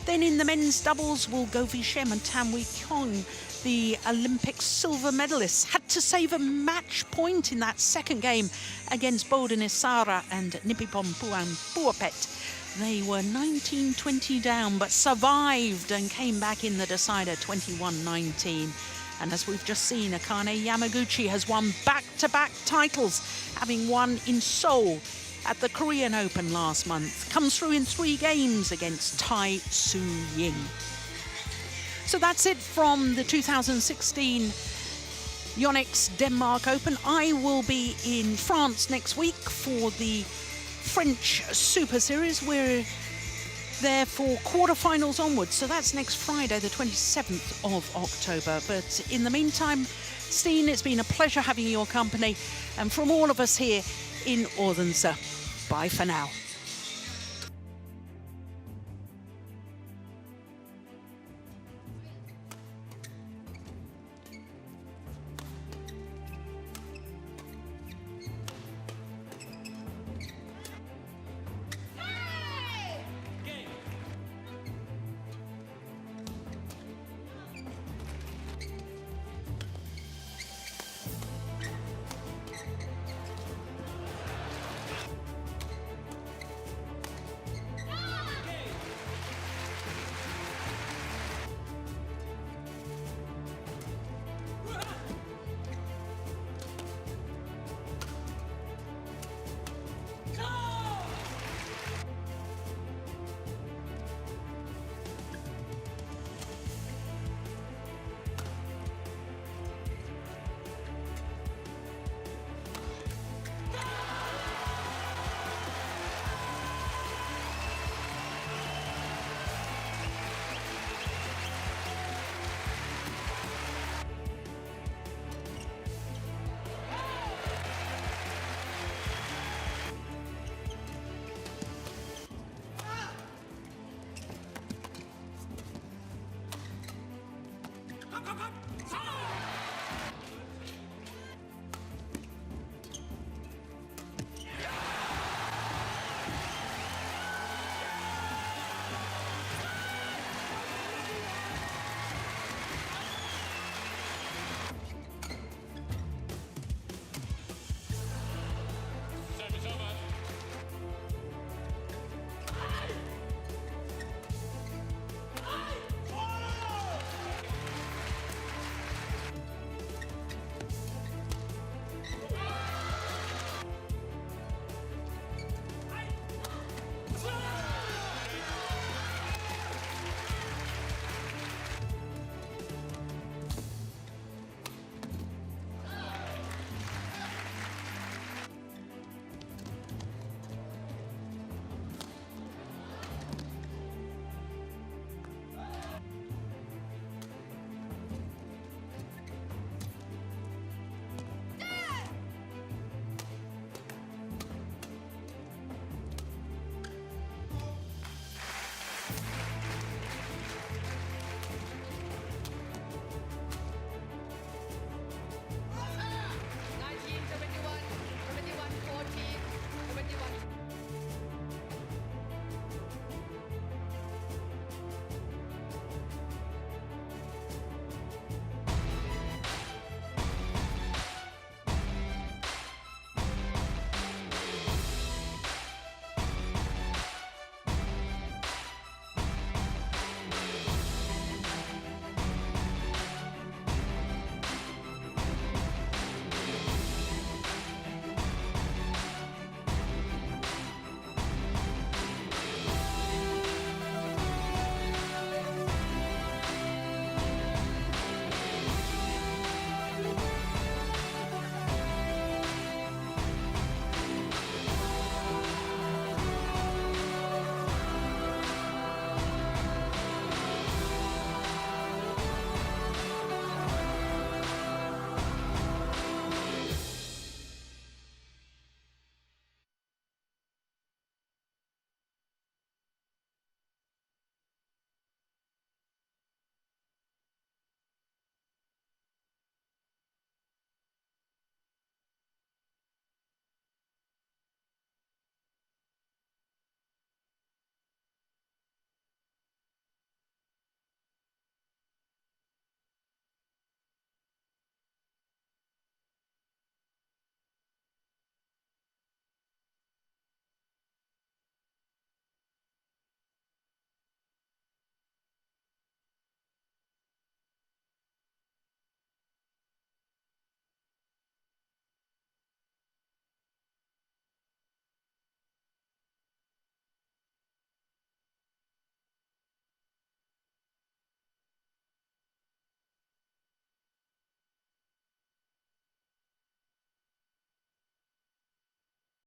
Then in the men's doubles, Will Go-Vi-Shem and Tan Wee-Kyung, the Olympic silver medalists, had to save a match point in that second game against Boden Isara and Nipipon Puapet. They were 19-20 down, but survived and came back in the decider 21-19. And as we've just seen, Akane Yamaguchi has won back-to-back titles, having won in Seoul at the Korean Open last month. Comes through in 3 games against Tai Tzu Ying. So that's it from the 2016 Yonex Denmark Open. I will be in France next week for the French Super Series. We're there for quarterfinals onwards, so that's next Friday, the 27th of October. But in the meantime, Steen, it's been a pleasure having your company, and from all of us here in Odense, bye for now.